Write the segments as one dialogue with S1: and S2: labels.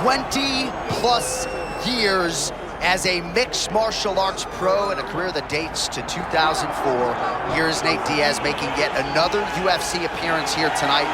S1: 20-plus years as a mixed martial arts pro and a career that dates to 2004. Here's Nate Diaz making yet another UFC appearance here tonight.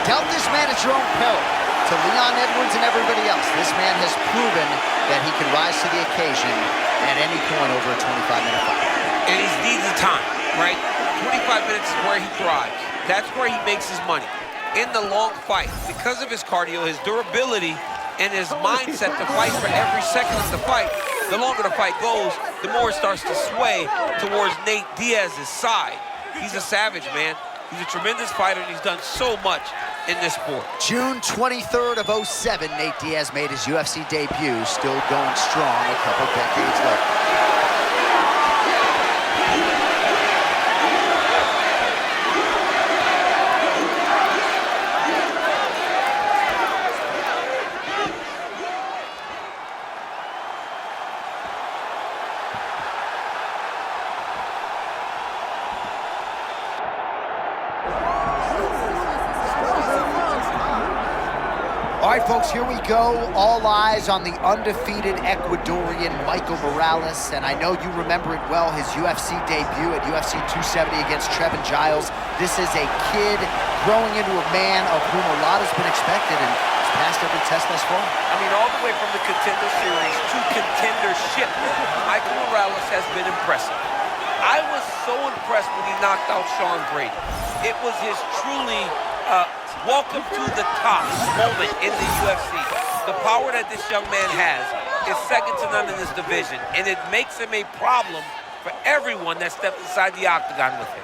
S1: Doubt this man at your own peril. To Leon Edwards and everybody else, this man has proven that he can rise to the occasion at any point over a 25-minute fight.
S2: And he needs the time, right? 25 minutes is where he thrives. That's where he makes his money. In the long fight, because of his cardio, his durability, and his mindset to fight for every second of the fight, the longer the fight goes, the more it starts to sway towards Nate Diaz's side. He's a savage, man. He's a tremendous fighter, and he's done so much in this sport.
S1: June 23rd of 07, Nate Diaz made his UFC debut, still going strong a couple decades later. All right, folks, here we go. All eyes on the undefeated Ecuadorian Michael Morales. And I know you remember it well, his UFC debut at UFC 270 against Trevin Giles. This is a kid growing into a man of whom a lot has been expected and has passed every test thus far.
S2: I mean, all the way from the Contender Series to contendership, Michael Morales has been impressive. I was so impressed when he knocked out Sean Brady. It was his truly welcome to the top moment in the UFC. The power that this young man has is second to none in this division, and it makes him a problem for everyone that steps inside the octagon with him.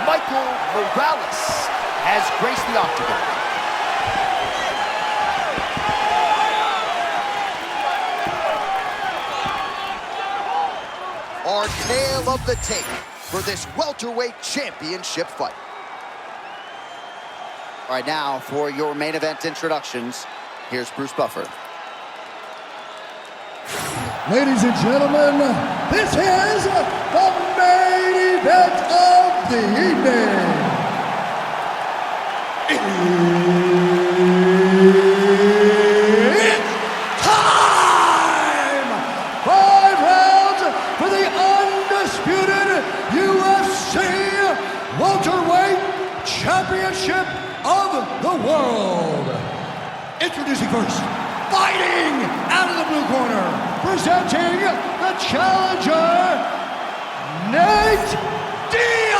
S1: Michael Morales has graced the octagon. Our tale of the tape for this welterweight championship fight. All right, now for your main event introductions, here's Bruce Buffer.
S3: Ladies and gentlemen, this is the main event of the evening. It's time! 5 rounds for the undisputed UFC welterweight championship of the world. Introducing first, fighting out of the blue corner, presenting the challenger, Nate Diaz.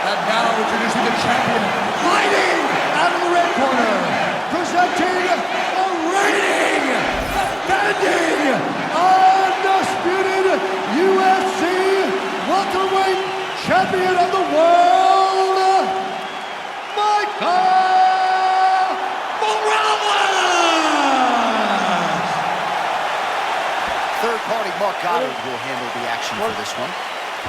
S3: And now introducing the champion, fighting out of the red corner, presenting the reigning, defending, undisputed UFC welterweight champion of the world, Michael Morales!
S1: Third party Mark Goddard will handle the action for this one.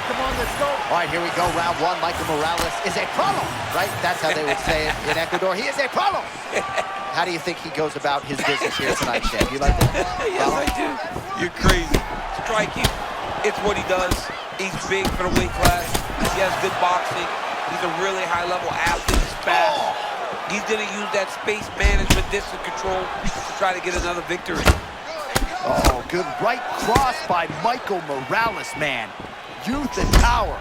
S4: Come on, let's go.
S1: All right, here we go. Round one. Michael Morales is a problem, right? That's how they would say it in Ecuador. He is a problem. How do you think he goes about his business here tonight, Chad? You like that?
S2: Yes, I do. You're crazy. Striking, it's what he does. He's big for the weight class. He has good boxing. He's a really high-level athlete. He's fast. He's going to use that space management, distance control to try to get another victory.
S1: Oh, good right cross by Michael Morales, man. Youth and power.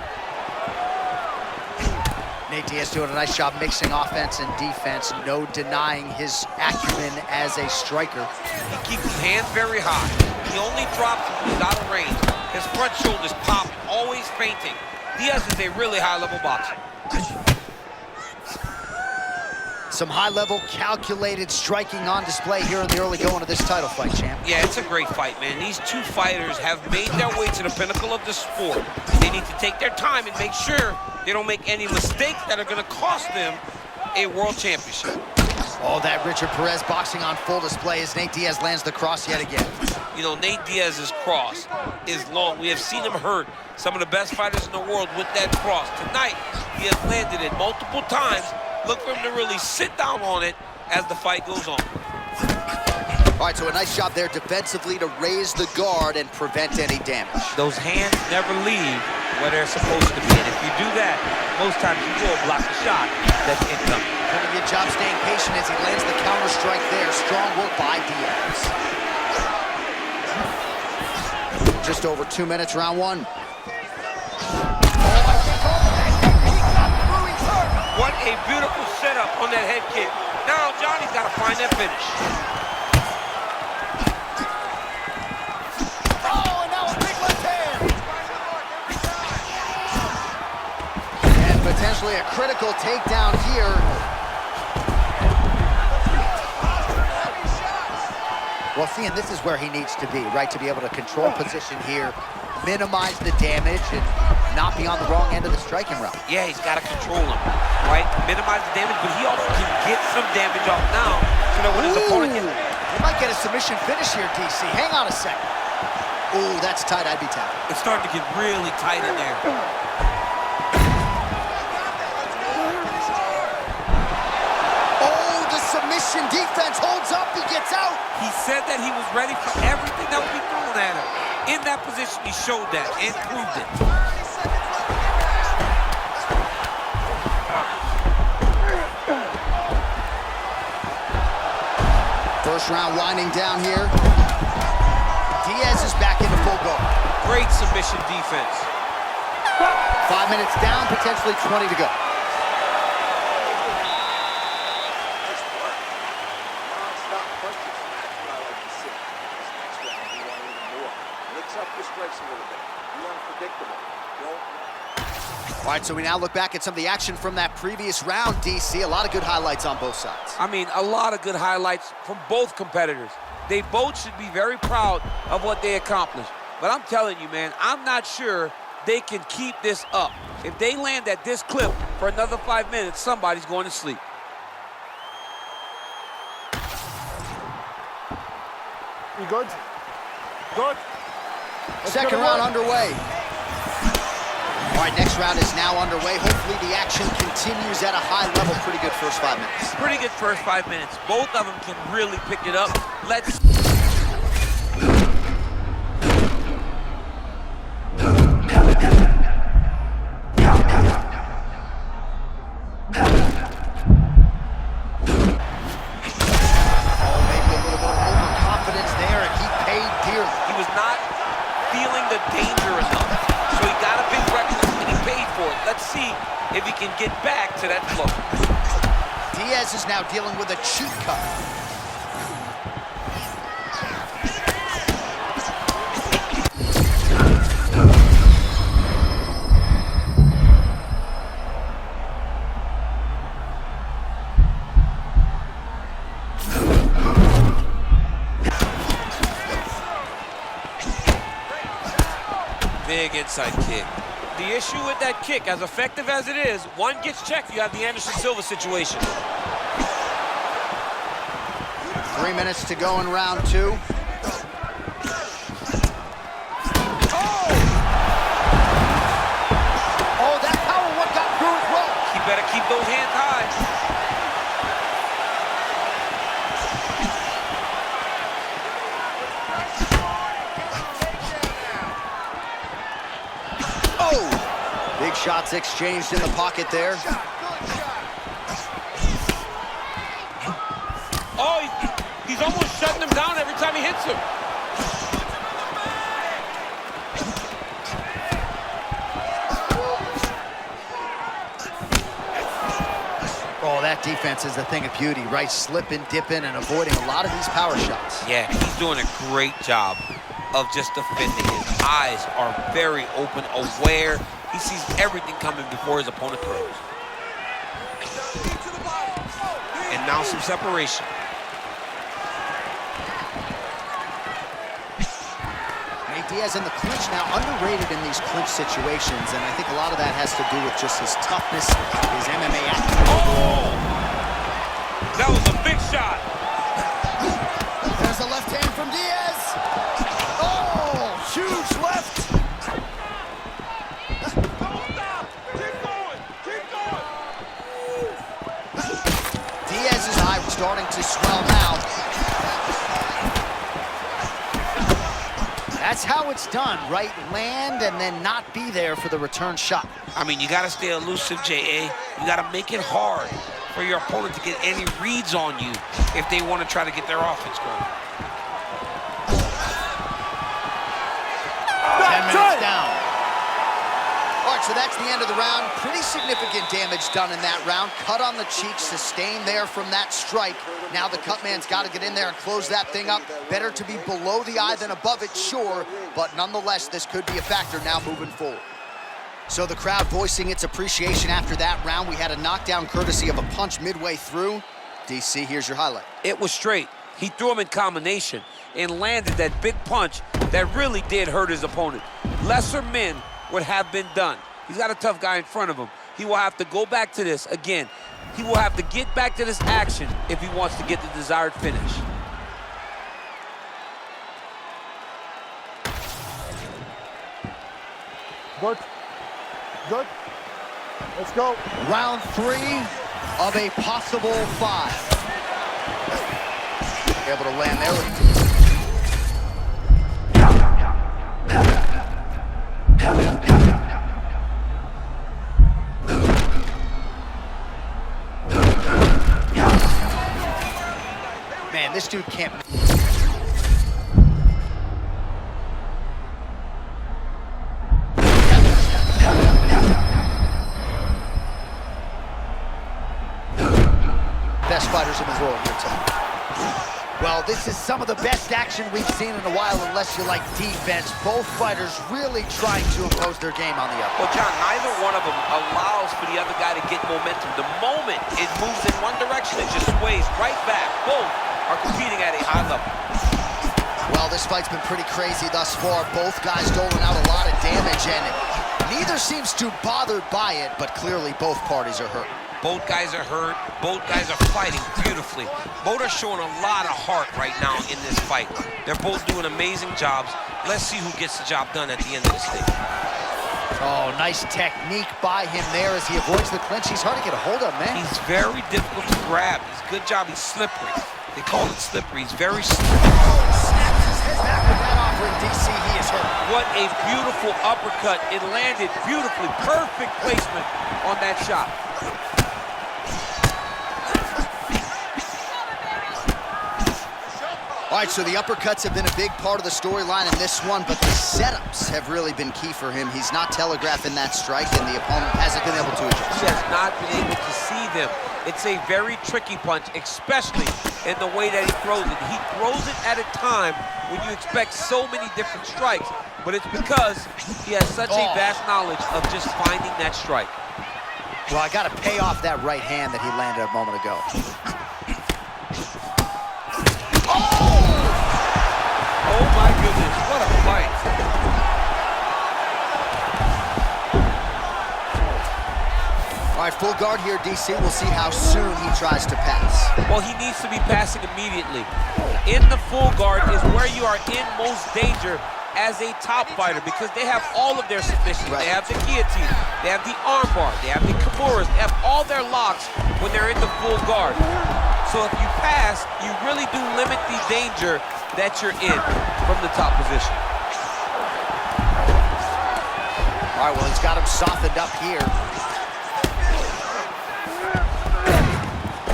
S1: Nate Diaz doing a nice job mixing offense and defense. No denying his acumen as a striker.
S2: He keeps his hands very high. He only drops them when he's out of range. His front shoulders popping, always feinting. Diaz is a really high-level boxer.
S1: Some high-level, calculated striking on display here in the early going of this title fight, champ.
S2: Yeah, it's a great fight, man. These two fighters have made their way to the pinnacle of the sport. They need to take their time and make sure they don't make any mistakes that are going to cost them a world championship.
S1: Oh, that Richard Perez boxing on full display as Nate Diaz lands the cross yet again.
S2: You know, Nate Diaz's cross is long. We have seen him hurt some of the best fighters in the world with that cross. Tonight, he has landed it multiple times. Look for him to really sit down on it as the fight goes on.
S1: All right, so a nice job there defensively to raise the guard and prevent any damage.
S2: Those hands never leave where they're supposed to be. And if you do that, most times you will block the shot that's incoming.
S1: Doing a good job staying patient as he lands the counter strike there. Strong work by Diaz. Just over 2 minutes, round one.
S2: What a beautiful setup on that head kick. Now Johnny's got to find that finish.
S1: Oh, and now a big left hand. And potentially a critical takedown here. Well, see, and this is where he needs to be, right? To be able to control position here, minimize the damage, and not be on the wrong end of the striking route.
S2: Yeah, he's got to control him, right? Minimize the damage, but he also can get some damage off now so that when his opponent gets...
S1: He might get a submission finish here, DC. Hang on a second. Ooh, that's tight. I'd be tapped.
S2: It's starting to get really tight in there.
S1: Oh, the submission defense holds up. He gets out.
S2: He said that he was ready for everything that would be thrown at him. In that position, he showed that and proved it.
S1: First round winding down here. Diaz is back into full guard.
S2: Great submission defense.
S1: 5 minutes down, potentially 20 to go. All right, so we now look back at some of the action from that previous round, DC. A lot of good highlights on both sides.
S2: I mean, a lot of good highlights from both competitors. They both should be very proud of what they accomplished. But I'm telling you, man, I'm not sure they can keep this up. If they land at this clip for another 5 minutes, somebody's going to sleep.
S3: You good? Good.
S1: Second round underway. All right, next round is now underway. Hopefully the action continues at a high level. Pretty good first 5 minutes.
S2: Pretty good first 5 minutes. Both of them can really pick it up. Let's... Let's see if he can get back to that flow.
S1: Diaz is now dealing with a cheat cut.
S2: Big inside kick. The issue with that kick, as effective as it is, one gets checked, you have the Anderson Silva situation.
S1: 3 minutes to go in round two. Oh, that power one got through as well.
S2: He better keep those hands high.
S1: Big shots exchanged in the pocket there.
S2: Oh, he's almost shutting him down every time he hits him.
S1: Oh, that defense is a thing of beauty, right? Slipping, dipping, and avoiding a lot of these power shots.
S2: Yeah, he's doing a great job of just defending. His eyes are very open, aware. He sees everything coming before his opponent throws. And now some separation.
S1: Nate Diaz in the clinch now, underrated in these clinch situations, and I think a lot of that has to do with just his toughness, his MMA acumen.
S2: Oh! That was a big shot.
S1: There's a left hand from Diaz. Oh, huge left. Diaz's eye starting to swell now. That That's how it's done, right? Land and then not be there for the return shot.
S2: I mean, you got to stay elusive, J.A. You got to make it hard for your opponent to get any reads on you if they want to try to get their offense going.
S1: 10 minutes down. All right, so that's the end of the round. Pretty significant damage done in that round. Cut on the cheek, sustained there from that strike. Now the cut man's got to get in there and close that thing up. Better to be below the eye than above it, sure, but nonetheless, this could be a factor now moving forward. So the crowd voicing its appreciation after that round. We had a knockdown courtesy of a punch midway through. DC, here's your highlight.
S2: It was straight. He threw him in combination and landed that big punch that really did hurt his opponent. Lesser men would have been done. He's got a tough guy in front of him. He will have to go back to this again. He will have to get back to this action if he wants to get the desired finish.
S3: Good. Good. Let's go.
S1: Round 3 of a possible 5. Able to land there with... Man, this dude can't... Best fighters in the world here tonight. Well, this is some of the best action we've seen in a while, unless you like defense. Both fighters really trying to impose their game on the other.
S2: Well, John, neither one of them allows for the other guy to get momentum. The moment it moves in one direction, it just sways right back. Both are competing at a high level.
S1: Well, this fight's been pretty crazy thus far. Both guys doling out a lot of damage, and neither seems too bothered by it, but clearly both parties are hurt.
S2: Both guys are hurt. Both guys are fighting beautifully. Both are showing a lot of heart right now in this fight. They're both doing amazing jobs. Let's see who gets the job done at the end of this thing.
S1: Oh, nice technique by him there as he avoids the clinch. He's hard to get a hold of, man.
S2: He's very difficult to grab. He's good job. He's slippery. They call it slippery. He's very slippery.
S1: Snaps his head back with that offering. DC, he is hurt.
S2: What a beautiful uppercut. It landed beautifully. Perfect placement on that shot.
S1: All right, so the uppercuts have been a big part of the storyline in this one, but the setups have really been key for him. He's not telegraphing that strike, and the opponent hasn't been able to adjust.
S2: He has not been able to see them. It's a very tricky punch, especially in the way that he throws it. He throws it at a time when you expect so many different strikes, but it's because he has such a vast knowledge of just finding that strike.
S1: Well, I got to pay off that right hand that he landed a moment ago.
S2: Oh my goodness, what a fight.
S1: All right, full guard here, DC. We'll see how soon he tries to pass.
S2: Well, he needs to be passing immediately. In the full guard is where you are in most danger as a top fighter because they have all of their submissions. Right. They have the guillotine, they have the armbar, they have the kimuras, they have all their locks when they're in the full guard. So if you pass, you really do limit the danger that you're in from the top position.
S1: All right, well, he's got him softened up here.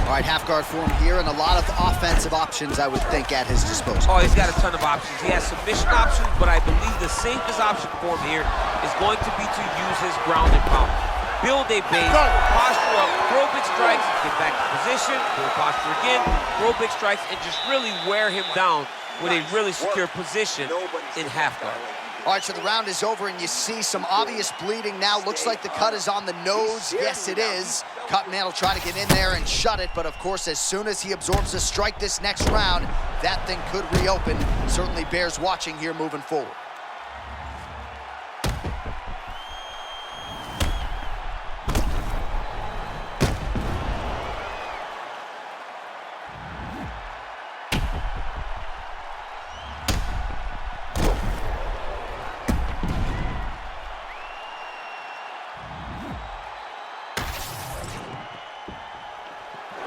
S1: All right, half guard for him here, and a lot of offensive options, I would think, at his disposal.
S2: Oh, he's got a ton of options. He has submission options, but I believe the safest option for him here is going to be to use his ground and pound. Build a base, posture up, throw big strikes, get back to position, build posture again, throw big strikes, and just really wear him down with a really secure position in half guard.
S1: All right, so the round is over, and you see some obvious bleeding now. Looks like the cut is on the nose. Yes, it is. Cut man will try to get in there and shut it, but of course, as soon as he absorbs a strike this next round, that thing could reopen. Certainly bears watching here moving forward.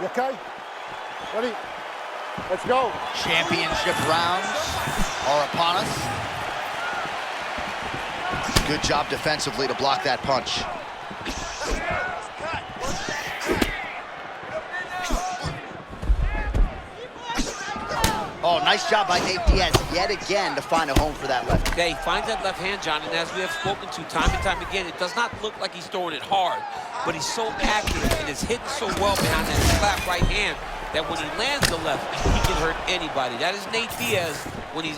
S3: You okay? Ready? Let's go.
S1: Championship rounds are upon us. Good job defensively to block that punch. Oh, nice job by Nate Diaz yet again to find a home for that left.
S2: Yeah, he finds that left hand, John, and as we have spoken to time and time again, it does not look like he's throwing it hard, but he's so accurate and is hitting so well behind that slap right hand that when he lands the left, he can hurt anybody. That is Nate Diaz when he's...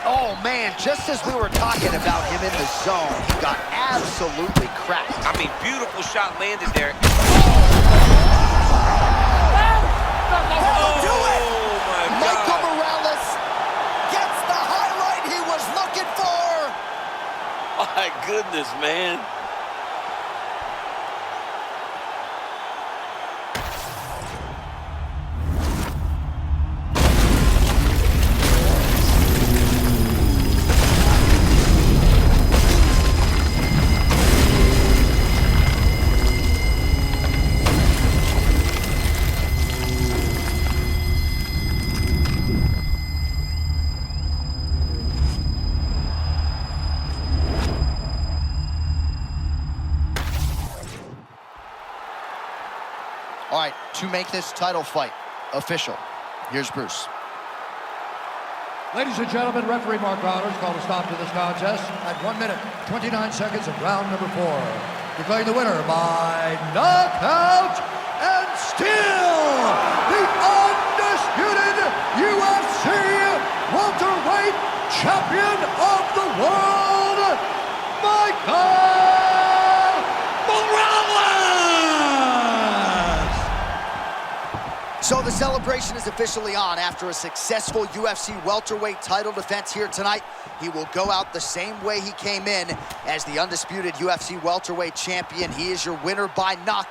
S1: Oh, man, just as we were talking about him in the zone, he got absolutely cracked.
S2: I mean, beautiful shot landed there.
S1: That'll do it!
S2: Oh, my God.
S1: Michael Morales gets the highlight he was looking for.
S2: My goodness, man.
S1: All right, to make this title fight official, here's Bruce.
S3: Ladies and gentlemen, referee Mark Rollins called a stop to this contest at 1 minute, 29 seconds of round number 4. Declaring the winner by knockout and still the undisputed UFC welterweight champion of the world, Michael Morales!
S1: So the celebration is officially on. After a successful UFC welterweight title defense here tonight, he will go out the same way he came in as the undisputed UFC welterweight champion. He is your winner by knockout.